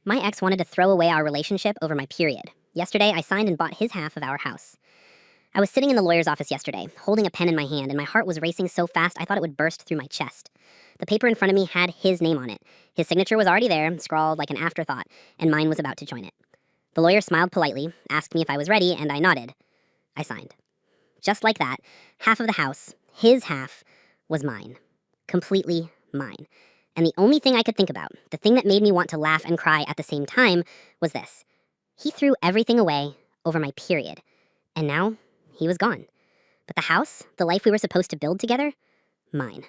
My ex wanted to throw away our relationship over my period. Yesterday, I signed and bought his half of our house. I was sitting in the lawyer's office yesterday, holding a pen in my hand, and my heart was racing so fast I thought it would burst through my chest. The paper in front of me had his name on it. His signature was already there, scrawled like an afterthought, and mine was about to join it. The lawyer smiled politely, asked me if I was ready, and I nodded. I signed. Just like that, half of the house, his half, was mine. Completely mine. And the only thing I could think about, the thing that made me want to laugh and cry at the same time, was this. He threw everything away over my period. And now, he was gone. But the house, the life we were supposed to build together, mine.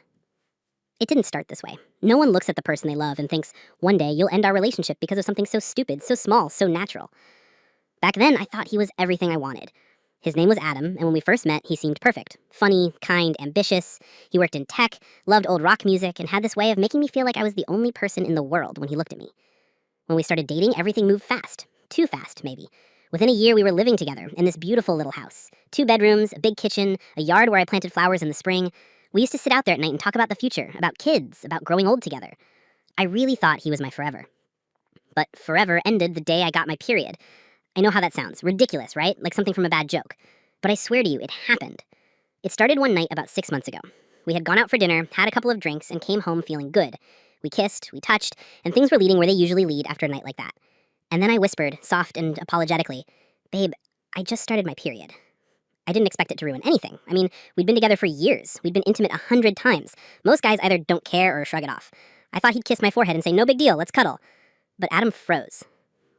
It didn't start this way. No one looks at the person they love and thinks, one day you'll end our relationship because of something so stupid, so small, so natural. Back then, I thought he was everything I wanted. His name was Adam, and when we first met, he seemed perfect. Funny, kind, ambitious. He worked in tech, loved old rock music, and had this way of making me feel like I was the only person in the world when he looked at me. When we started dating, everything moved fast. Too fast, maybe. Within a year, we were living together in this beautiful little house. 2 bedrooms, a big kitchen, a yard where I planted flowers in the spring. We used to sit out there at night and talk about the future, about kids, about growing old together. I really thought he was my forever. But forever ended the day I got my period. I know how that sounds. Ridiculous, right? Like something from a bad joke. But I swear to you, it happened. It started one night about 6 months ago. We had gone out for dinner, had a couple of drinks, and came home feeling good. We kissed, we touched, and things were leading where they usually lead after a night like that. And then I whispered, soft and apologetically, "Babe, I just started my period." I didn't expect it to ruin anything. I mean, we'd been together for years. We'd been intimate 100 times. Most guys either don't care or shrug it off. I thought he'd kiss my forehead and say, "No big deal, let's cuddle." But Adam froze.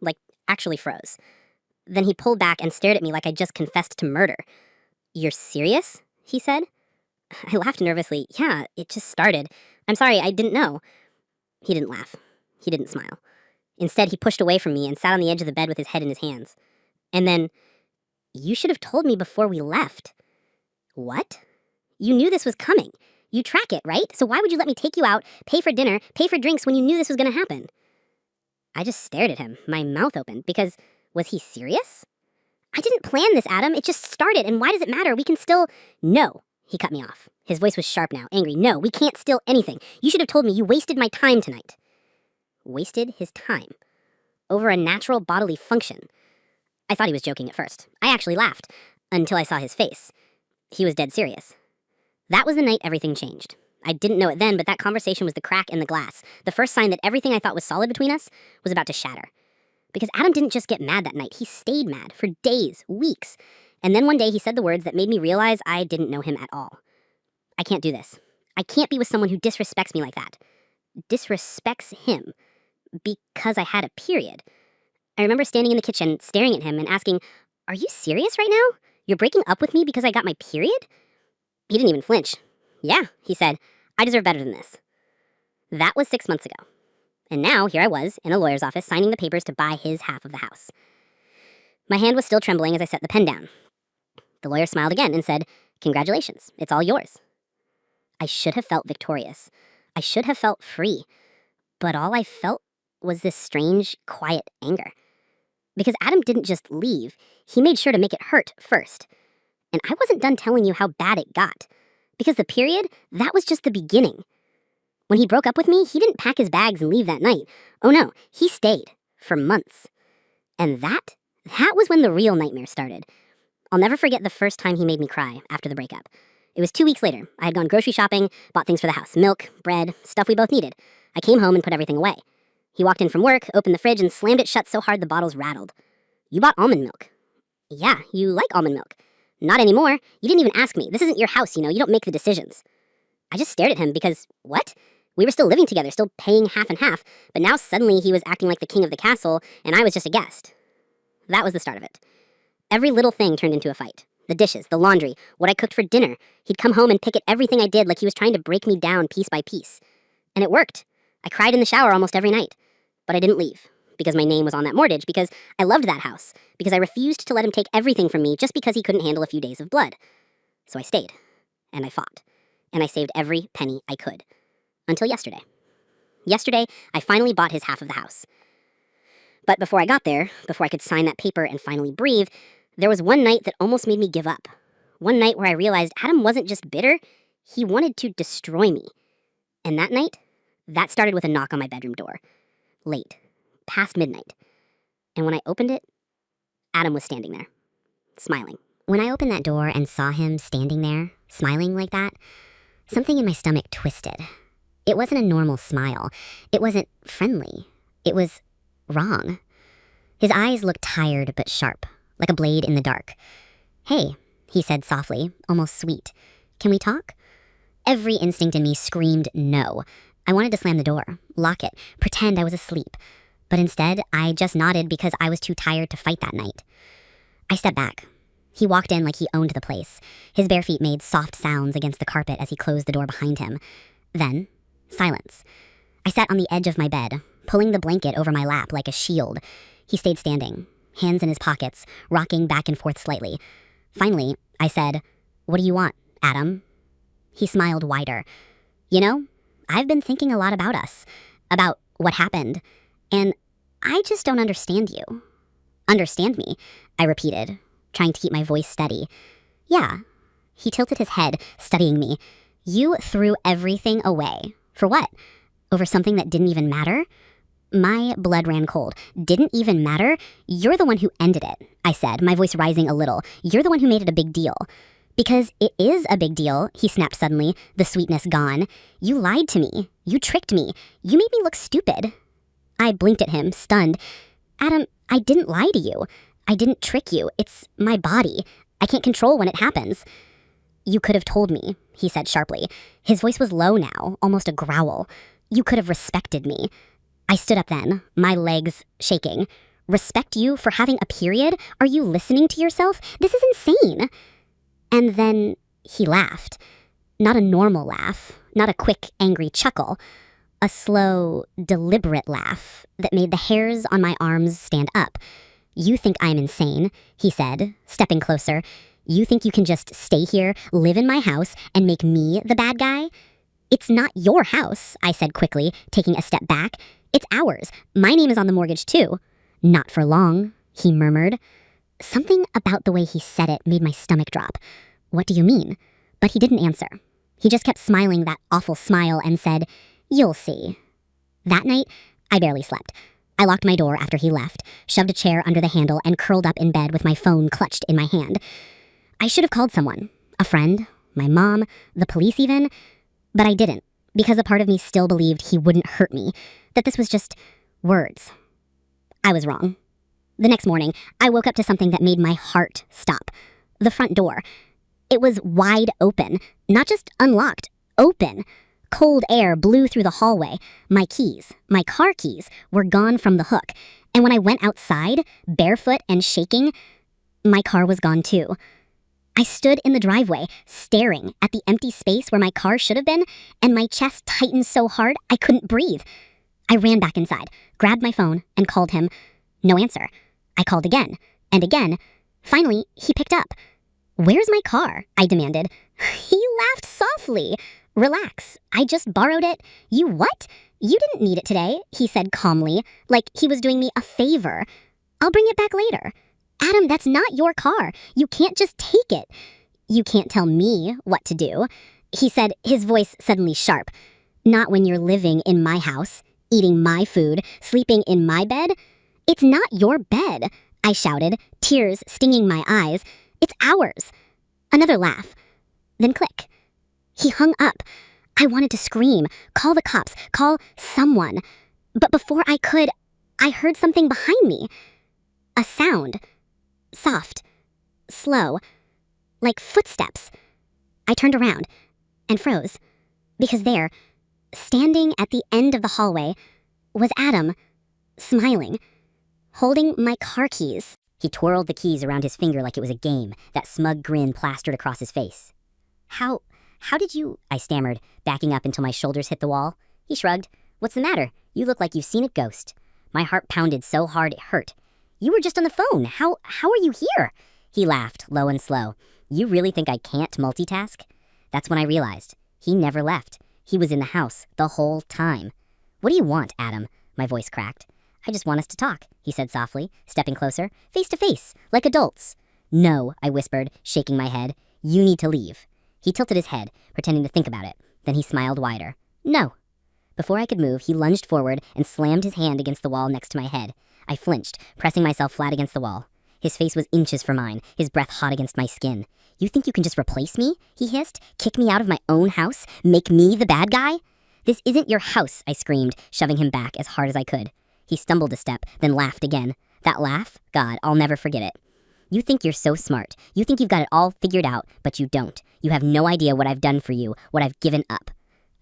Like, actually froze. Then he pulled back and stared at me like I'd just confessed to murder. "You're serious?" he said. I laughed nervously. "Yeah, it just started. I'm sorry, I didn't know." He didn't laugh. He didn't smile. Instead, he pushed away from me and sat on the edge of the bed with his head in his hands. And then, "You should have told me before we left." "What? You knew this was coming. You track it, right? So why would you let me take you out, pay for dinner, pay for drinks when you knew this was going to happen?" I just stared at him, my mouth open, because was he serious? "I didn't plan this, Adam. It just started, and why does it matter? We can still—" "No," he cut me off. His voice was sharp now, angry. "No, we can't steal anything. You should have told me. You wasted my time tonight." Wasted his time? Over a natural bodily function? I thought he was joking at first. I actually laughed, until I saw his face. He was dead serious. That was the night everything changed. I didn't know it then, but that conversation was the crack in the glass, the first sign that everything I thought was solid between us was about to shatter. Because Adam didn't just get mad that night, he stayed mad for days, weeks. And then one day he said the words that made me realize I didn't know him at all. "I can't do this. I can't be with someone who disrespects me like that." Disrespects him. Because I had a period. I remember standing in the kitchen, staring at him and asking, "Are you serious right now? You're breaking up with me because I got my period?" He didn't even flinch. "Yeah," he said, "I deserve better than this." That was 6 months ago. And now, here I was, in a lawyer's office, signing the papers to buy his half of the house. My hand was still trembling as I set the pen down. The lawyer smiled again and said, "Congratulations, it's all yours." I should have felt victorious. I should have felt free. But all I felt was this strange, quiet anger. Because Adam didn't just leave, he made sure to make it hurt first. And I wasn't done telling you how bad it got. Because the period, that was just the beginning. When he broke up with me, he didn't pack his bags and leave that night. Oh no, he stayed. For months. And that was when the real nightmare started. I'll never forget the first time he made me cry after the breakup. It was 2 weeks later. I had gone grocery shopping, bought things for the house. Milk, bread, stuff we both needed. I came home and put everything away. He walked in from work, opened the fridge, and slammed it shut so hard the bottles rattled. "You bought almond milk." "Yeah, you like almond milk." "Not anymore. You didn't even ask me. This isn't your house, you don't make the decisions." I just stared at him because, what? We were still living together, still paying half and half, but now suddenly he was acting like the king of the castle, and I was just a guest. That was the start of it. Every little thing turned into a fight. The dishes, the laundry, what I cooked for dinner. He'd come home and pick at everything I did like he was trying to break me down piece by piece. And it worked. I cried in the shower almost every night. But I didn't leave, because my name was on that mortgage, because I loved that house, because I refused to let him take everything from me just because he couldn't handle a few days of blood. So I stayed, and I fought, and I saved every penny I could. Until yesterday. Yesterday, I finally bought his half of the house. But before I got there, before I could sign that paper and finally breathe, there was one night that almost made me give up. One night where I realized Adam wasn't just bitter, he wanted to destroy me. And that night, that started with a knock on my bedroom door. Late. past midnight. And when I opened it, Adam was standing there, smiling. When I opened that door and saw him standing there, smiling like that, something in my stomach twisted. It wasn't a normal smile. It wasn't friendly. It was wrong. His eyes looked tired but sharp, like a blade in the dark. "Hey," he said softly, almost sweet. "Can we talk?" Every instinct in me screamed no. I wanted to slam the door, lock it, pretend I was asleep. But instead, I just nodded because I was too tired to fight that night. I stepped back. He walked in like he owned the place. His bare feet made soft sounds against the carpet as he closed the door behind him. Then, silence. I sat on the edge of my bed, pulling the blanket over my lap like a shield. He stayed standing, hands in his pockets, rocking back and forth slightly. Finally, I said, "What do you want, Adam?" He smiled wider. "You know, I've been thinking a lot about us, about what happened, and I just don't understand you." "Understand me?" I repeated, trying to keep my voice steady. "Yeah." He tilted his head, studying me. "You threw everything away. For what? Over something that didn't even matter?" My blood ran cold. "Didn't even matter? You're the one who ended it," I said, my voice rising a little. "You're the one who made it a big deal." "Because it is a big deal," he snapped suddenly, the sweetness gone. "You lied to me. You tricked me. You made me look stupid." I blinked at him, stunned. "Adam, I didn't lie to you. I didn't trick you. It's my body. I can't control when it happens." "You could have told me," he said sharply. His voice was low now, almost a growl. "You could have respected me." I stood up then, my legs shaking. "Respect you for having a period? Are you listening to yourself? This is insane." And then he laughed. Not a normal laugh, not a quick, angry chuckle. A slow, deliberate laugh that made the hairs on my arms stand up. "You think I'm insane," he said, stepping closer. "You think you can just stay here, live in my house, and make me the bad guy?" "It's not your house," I said quickly, taking a step back. "It's ours. My name is on the mortgage too." "Not for long," he murmured. Something about the way he said it made my stomach drop. "What do you mean?" But he didn't answer. He just kept smiling that awful smile and said, "You'll see." That night, I barely slept. I locked my door after he left, shoved a chair under the handle, and curled up in bed with my phone clutched in my hand. I should have called someone. A friend, my mom, the police even. But I didn't, because a part of me still believed he wouldn't hurt me, that this was just words. I was wrong. The next morning, I woke up to something that made my heart stop. The front door. It was wide open, not just unlocked, open. Cold air blew through the hallway. My keys, my car keys, were gone from the hook. And when I went outside, barefoot and shaking, my car was gone too. I stood in the driveway, staring at the empty space where my car should have been, and my chest tightened so hard I couldn't breathe. I ran back inside, grabbed my phone, and called him. No answer. I called again, and again. Finally, he picked up. "Where's my car?" I demanded. He laughed softly. "Relax, I just borrowed it." "You what? You didn't need it today," he said calmly, like he was doing me a favor. "I'll bring it back later." "Adam, that's not your car. You can't just take it." "You can't tell me what to do," he said, his voice suddenly sharp. "Not when you're living in my house, eating my food, sleeping in my bed." "It's not your bed," I shouted, tears stinging my eyes. "It's ours." Another laugh. Then click. He hung up. I wanted to scream, call the cops, call someone. But before I could, I heard something behind me. A sound. Soft. Slow. Like footsteps. I turned around and froze. Because there, standing at the end of the hallway, was Adam, smiling, holding my car keys. He twirled the keys around his finger like it was a game, that smug grin plastered across his face. How did you," I stammered, backing up until my shoulders hit the wall. He shrugged. "What's the matter? You look like you've seen a ghost." My heart pounded so hard it hurt. "You were just on the phone. How are you here?" He laughed, low and slow. "You really think I can't multitask?" That's when I realized. He never left. He was in the house the whole time. "What do you want, Adam?" My voice cracked. "I just want us to talk," he said softly, stepping closer, face to face, like adults. "No," I whispered, shaking my head. "You need to leave." He tilted his head, pretending to think about it. Then he smiled wider. "No." Before I could move, he lunged forward and slammed his hand against the wall next to my head. I flinched, pressing myself flat against the wall. His face was inches from mine, his breath hot against my skin. "You think you can just replace me?" he hissed. "Kick me out of my own house? Make me the bad guy?" "This isn't your house," I screamed, shoving him back as hard as I could. He stumbled a step, then laughed again. That laugh? God, I'll never forget it. "You think you're so smart. You think you've got it all figured out, but you don't. You have no idea what I've done for you, what I've given up."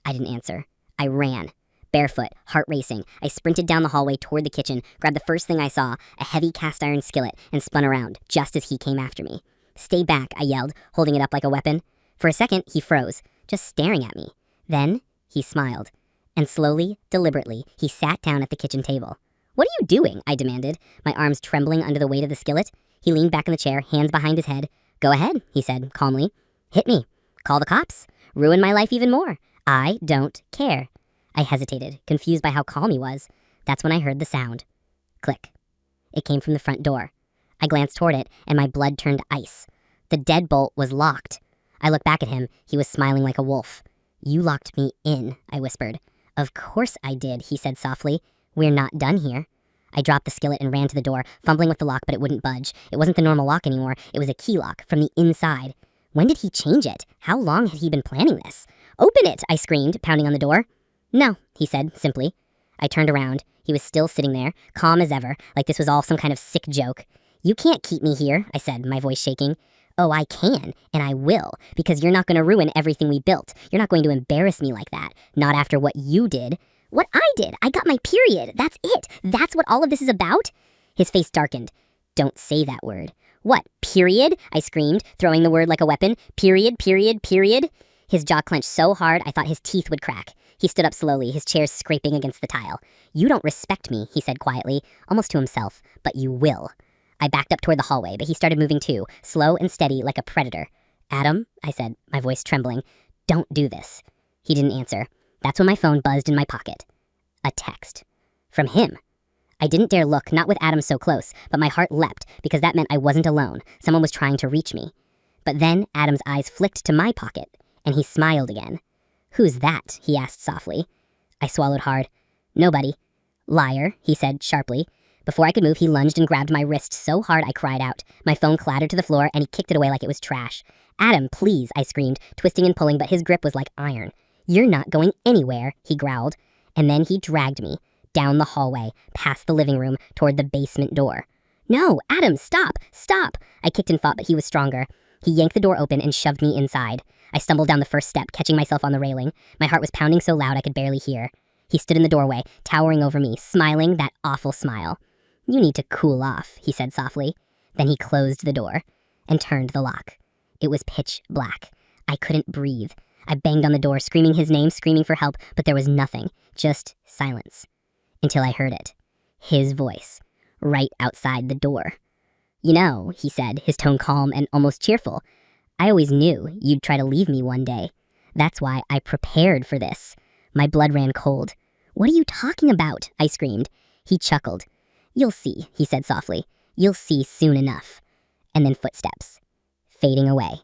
I didn't answer. I ran. Barefoot, heart racing, I sprinted down the hallway toward the kitchen, grabbed the first thing I saw, a heavy cast iron skillet, and spun around, just as he came after me. "Stay back," I yelled, holding it up like a weapon. For a second, he froze, just staring at me. Then, he smiled. And slowly, deliberately, he sat down at the kitchen table. "What are you doing?" I demanded, my arms trembling under the weight of the skillet. He leaned back in the chair, hands behind his head. "Go ahead," he said, calmly. "Hit me. Call the cops. Ruin my life even more. I don't care." I hesitated, confused by how calm he was. That's when I heard the sound. Click. It came from the front door. I glanced toward it, and my blood turned ice. The deadbolt was locked. I looked back at him. He was smiling like a wolf. "You locked me in," I whispered. "Of course I did," he said softly. "We're not done here." I dropped the skillet and ran to the door, fumbling with the lock, but it wouldn't budge. It wasn't the normal lock anymore. It was a key lock from the inside. When did he change it? How long had he been planning this? "Open it!" I screamed, pounding on the door. "No," he said, simply. I turned around. He was still sitting there, calm as ever, like this was all some kind of sick joke. "You can't keep me here," I said, my voice shaking. "Oh, I can, and I will, because you're not going to ruin everything we built. You're not going to embarrass me like that, not after what you did." "What I did? I got my period. That's it. That's what all of this is about?" His face darkened. "Don't say that word." "What, period?" I screamed, throwing the word like a weapon. "Period, period, period." His jaw clenched so hard I thought his teeth would crack. He stood up slowly, his chair scraping against the tile. "You don't respect me," he said quietly, almost to himself, "but you will." I backed up toward the hallway, but he started moving too, slow and steady like a predator. "Adam," I said, my voice trembling, "don't do this." He didn't answer. That's when my phone buzzed in my pocket. A text. From him. I didn't dare look, not with Adam so close, but my heart leapt, because that meant I wasn't alone. Someone was trying to reach me. But then Adam's eyes flicked to my pocket, and he smiled again. "Who's that?" he asked softly. I swallowed hard. "Nobody." "Liar," he said sharply. Before I could move, he lunged and grabbed my wrist so hard I cried out. My phone clattered to the floor, and he kicked it away like it was trash. "Adam, please," I screamed, twisting and pulling, but his grip was like iron. "You're not going anywhere," he growled. And then he dragged me, down the hallway, past the living room, toward the basement door. "No, Adam, stop, stop!" I kicked and fought, but he was stronger. He yanked the door open and shoved me inside. I stumbled down the first step, catching myself on the railing. My heart was pounding so loud I could barely hear. He stood in the doorway, towering over me, smiling that awful smile. "You need to cool off," he said softly. Then he closed the door and turned the lock. It was pitch black. I couldn't breathe. I banged on the door, screaming his name, screaming for help, but there was nothing, just silence. Until I heard it. His voice, right outside the door. "You know," he said, his tone calm and almost cheerful, "I always knew you'd try to leave me one day. That's why I prepared for this." My blood ran cold. "What are you talking about?" I screamed. He chuckled. "You'll see," he said softly. "You'll see soon enough." And then footsteps. Fading away.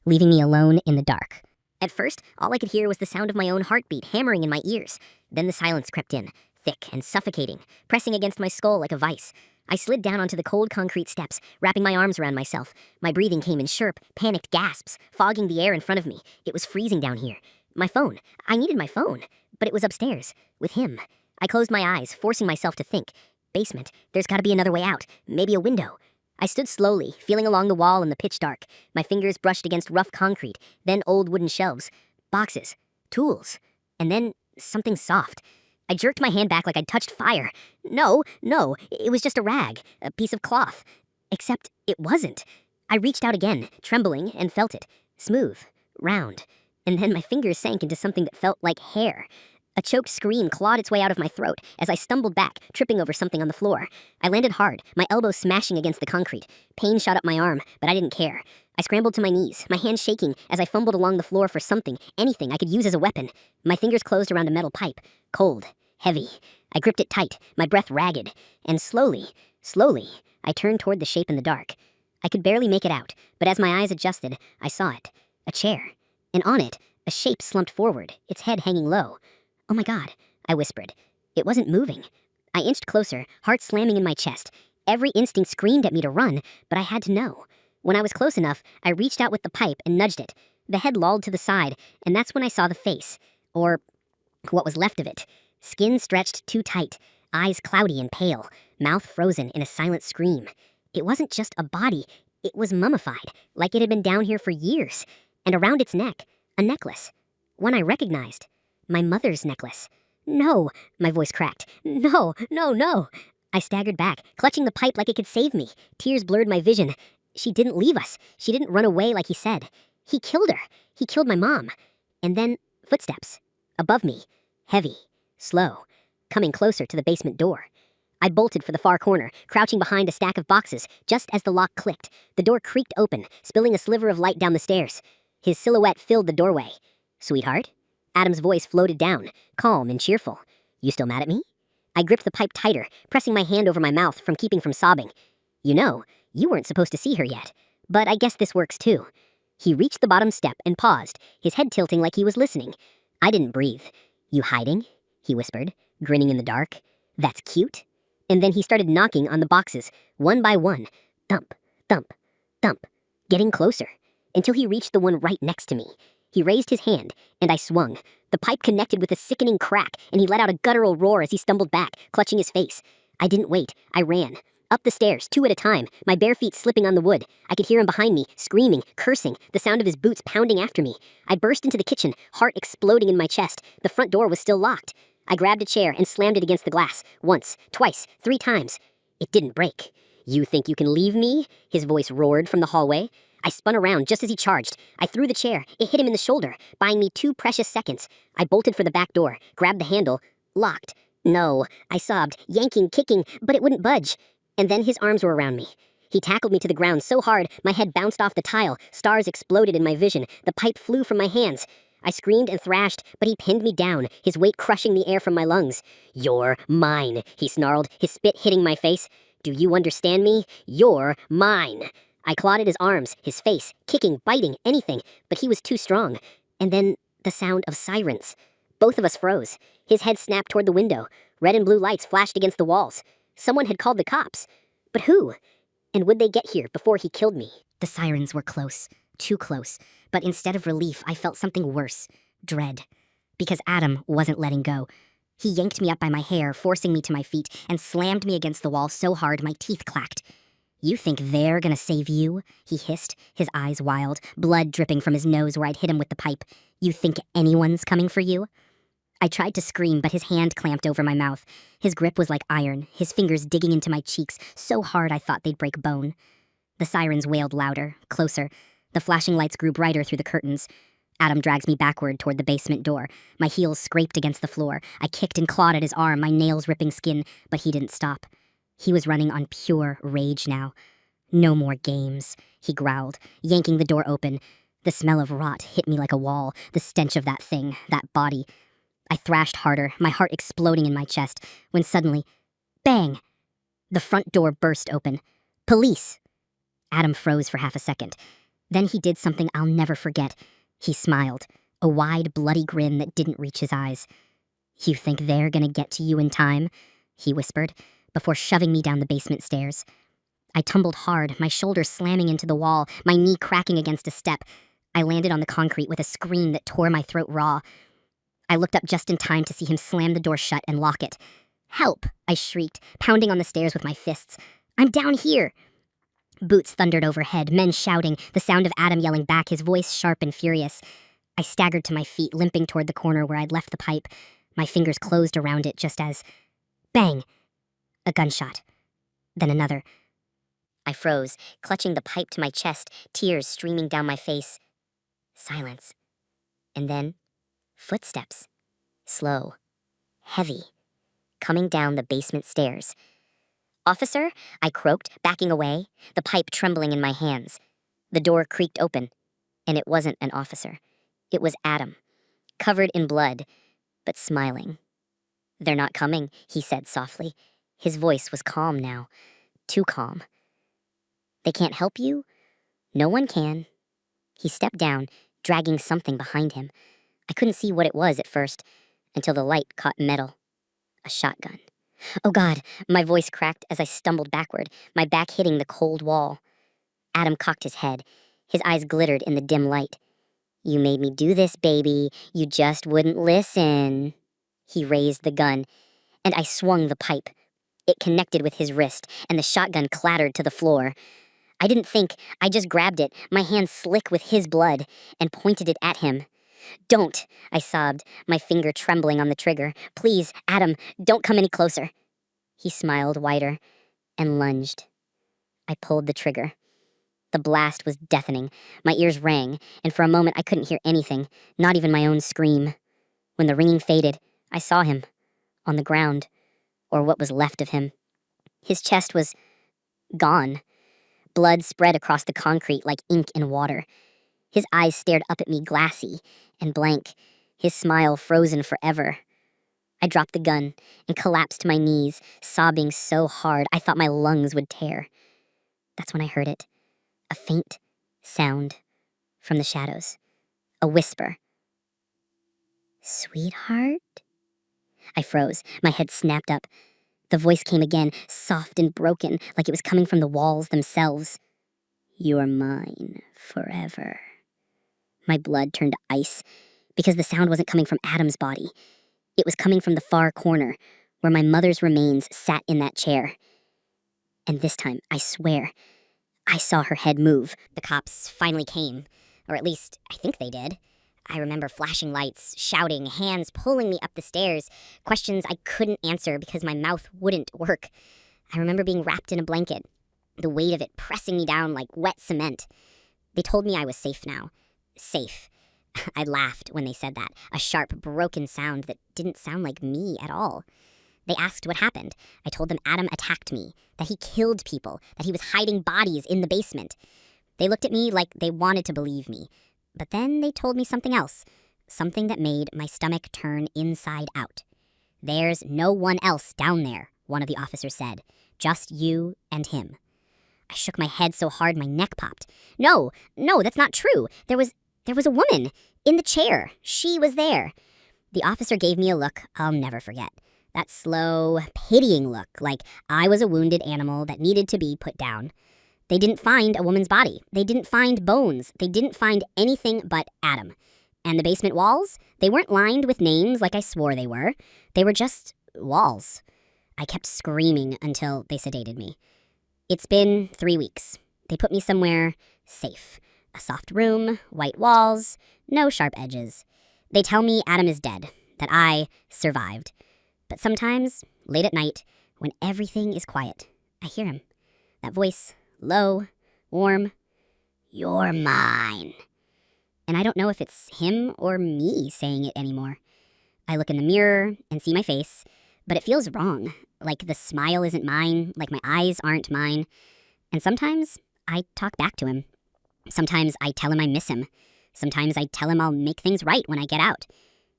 Leaving me alone in the dark. At first, all I could hear was the sound of my own heartbeat hammering in my ears. Then the silence crept in, thick and suffocating, pressing against my skull like a vice. I slid down onto the cold concrete steps, wrapping my arms around myself. My breathing came in sharp, panicked gasps, fogging the air in front of me. It was freezing down here. My phone. I needed my phone. But it was upstairs, with him. I closed my eyes, forcing myself to think. Basement. There's gotta be another way out. Maybe a window. I stood slowly, feeling along the wall in the pitch dark. My fingers brushed against rough concrete, then old wooden shelves. Boxes. Tools. And then something soft. I jerked my hand back like I'd touched fire. No, it was just a rag, a piece of cloth. Except it wasn't. I reached out again, trembling, and felt it. Smooth. Round. And then my fingers sank into something that felt like hair. A choked scream clawed its way out of my throat as I stumbled back, tripping over something on the floor. I landed hard, my elbow smashing against the concrete. Pain shot up my arm, but I didn't care. I scrambled to my knees, my hands shaking as I fumbled along the floor for something, anything I could use as a weapon. My fingers closed around a metal pipe. Cold. Heavy. I gripped it tight, my breath ragged. And slowly, I turned toward the shape in the dark. I could barely make it out, but as my eyes adjusted, I saw it. A chair. And on it, a shape slumped forward, its head hanging low. "Oh my God," I whispered. It wasn't moving. I inched closer, heart slamming in my chest. Every instinct screamed at me to run, but I had to know. When I was close enough, I reached out with the pipe and nudged it. The head lolled to the side, and that's when I saw the face. Or what was left of it. Skin stretched too tight, eyes cloudy and pale, mouth frozen in a silent scream. It wasn't just a body, it was mummified, like it had been down here for years. And around its neck, a necklace. One I recognized. My mother's necklace. "No," my voice cracked. "No, no, no." I staggered back, clutching the pipe like it could save me. Tears blurred my vision. She didn't leave us. She didn't run away like he said. He killed her. He killed my mom. And then, footsteps. Above me. Heavy. Slow. Coming closer to the basement door. I bolted for the far corner, crouching behind a stack of boxes, just as the lock clicked. The door creaked open, spilling a sliver of light down the stairs. His silhouette filled the doorway. "Sweetheart?" Adam's voice floated down, calm and cheerful. "You still mad at me?" I gripped the pipe tighter, pressing my hand over my mouth from keeping from sobbing. "You know, you weren't supposed to see her yet. But I guess this works too." He reached the bottom step and paused, his head tilting like he was listening. I didn't breathe. "You hiding?" he whispered, grinning in the dark. "That's cute." And then he started knocking on the boxes, one by one. Thump, thump, thump, getting closer, until he reached the one right next to me. He raised his hand, and I swung. The pipe connected with a sickening crack, and he let out a guttural roar as he stumbled back, clutching his face. I didn't wait. I ran. Up the stairs, 2 at a time, my bare feet slipping on the wood. I could hear him behind me, screaming, cursing, the sound of his boots pounding after me. I burst into the kitchen, heart exploding in my chest. The front door was still locked. I grabbed a chair and slammed it against the glass. Once, twice, 3 times. It didn't break. "You think you can leave me?" His voice roared from the hallway. I spun around just as he charged. I threw the chair. It hit him in the shoulder, buying me 2 precious seconds. I bolted for the back door, grabbed the handle. Locked. "No," I sobbed, yanking, kicking, but it wouldn't budge. And then his arms were around me. He tackled me to the ground so hard, my head bounced off the tile. Stars exploded in my vision. The pipe flew from my hands. I screamed and thrashed, but he pinned me down, his weight crushing the air from my lungs. "You're mine," he snarled, his spit hitting my face. "Do you understand me? You're mine." I clawed at his arms, his face, kicking, biting, anything, but he was too strong. And then the sound of sirens. Both of us froze. His head snapped toward the window. Red and blue lights flashed against the walls. Someone had called the cops. But who? And would they get here before he killed me? The sirens were close. Too close. But instead of relief, I felt something worse. Dread. Because Adam wasn't letting go. He yanked me up by my hair, forcing me to my feet, and slammed me against the wall so hard my teeth clacked. "You think they're gonna save you?" he hissed, his eyes wild, blood dripping from his nose where I'd hit him with the pipe. "You think anyone's coming for you?" I tried to scream, but his hand clamped over my mouth. His grip was like iron, his fingers digging into my cheeks so hard I thought they'd break bone. The sirens wailed louder, closer. The flashing lights grew brighter through the curtains. Adam drags me backward toward the basement door. My heels scraped against the floor. I kicked and clawed at his arm, my nails ripping skin, but he didn't stop. He was running on pure rage now. "No more games," he growled, yanking the door open. The smell of rot hit me like a wall, the stench of that thing, that body. I thrashed harder, my heart exploding in my chest, when suddenly, bang! The front door burst open. "Police!" Adam froze for half a second. Then he did something I'll never forget. He smiled, a wide, bloody grin that didn't reach his eyes. "You think they're gonna get to you in time?" he whispered, before shoving me down the basement stairs. I tumbled hard, my shoulder slamming into the wall, my knee cracking against a step. I landed on the concrete with a scream that tore my throat raw. I looked up just in time to see him slam the door shut and lock it. "Help!" I shrieked, pounding on the stairs with my fists. "I'm down here!" Boots thundered overhead, men shouting, the sound of Adam yelling back, his voice sharp and furious. I staggered to my feet, limping toward the corner where I'd left the pipe. My fingers closed around it just as... Bang! A gunshot. Then another. I froze, clutching the pipe to my chest, tears streaming down my face. Silence. And then, footsteps. Slow. Heavy. Coming down the basement stairs. "Officer?" I croaked, backing away, the pipe trembling in my hands. The door creaked open, and it wasn't an officer. It was Adam, covered in blood, but smiling. "They're not coming," he said softly. His voice was calm now, too calm. "They can't help you? No one can." He stepped down, dragging something behind him. I couldn't see what it was at first. until the light caught metal. A shotgun. Oh God, my voice cracked as I stumbled backward, my back hitting the cold wall. Adam cocked his head. His eyes glittered in the dim light. You made me do this, baby. You just wouldn't listen. He raised the gun, and I swung the pipe. It connected with his wrist, and the shotgun clattered to the floor. I didn't think, I just grabbed it, my hand slick with his blood, and pointed it at him. Don't, I sobbed, my finger trembling on the trigger. Please, Adam, don't come any closer. He smiled wider and lunged. I pulled the trigger. The blast was deafening. My ears rang, and for a moment I couldn't hear anything, not even my own scream. When the ringing faded, I saw him, on the ground, or what was left of him. His chest was gone. Blood spread across the concrete like ink in water. His eyes stared up at me glassy and blank, his smile frozen forever. I dropped the gun and collapsed to my knees, sobbing so hard I thought my lungs would tear. That's when I heard it. A faint sound from the shadows. A whisper. Sweetheart? I froze. My head snapped up. The voice came again, soft and broken, like it was coming from the walls themselves. You're mine forever. My blood turned to ice, because the sound wasn't coming from Adam's body. It was coming from the far corner, where my mother's remains sat in that chair. And this time, I swear, I saw her head move. The cops finally came, or at least, I think they did. I remember flashing lights, shouting, hands pulling me up the stairs, questions I couldn't answer because my mouth wouldn't work. I remember being wrapped in a blanket, the weight of it pressing me down like wet cement. They told me I was safe now. Safe. I laughed when they said that, a sharp, broken sound that didn't sound like me at all. They asked what happened. I told them Adam attacked me, that he killed people, that he was hiding bodies in the basement. They looked at me like they wanted to believe me. But then they told me something else, something that made my stomach turn inside out. There's no one else down there, one of the officers said. Just you and him. I shook my head so hard my neck popped. No, that's not true. There was a woman in the chair. She was there. The officer gave me a look I'll never forget. That slow, pitying look, like I was a wounded animal that needed to be put down. They didn't find a woman's body. They didn't find bones. They didn't find anything but Adam. And the basement walls, they weren't lined with names like I swore they were. They were just walls. I kept screaming until they sedated me. It's been 3 weeks. They put me somewhere safe. A soft room, white walls, no sharp edges. They tell me Adam is dead, that I survived. But sometimes, late at night, when everything is quiet, I hear him. That voice, low, warm. You're mine. And I don't know if it's him or me saying it anymore. I look in the mirror and see my face, but it feels wrong. Like the smile isn't mine, like my eyes aren't mine. And sometimes I talk back to him. Sometimes I tell him I miss him. Sometimes I tell him I'll make things right when I get out.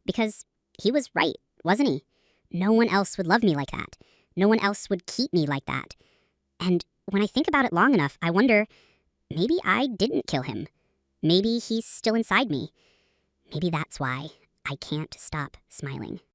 Because he was right, wasn't he? No one else would love me like that. No one else would keep me like that. And when I think about it long enough, I wonder, maybe I didn't kill him. Maybe he's still inside me. Maybe that's why I can't stop smiling.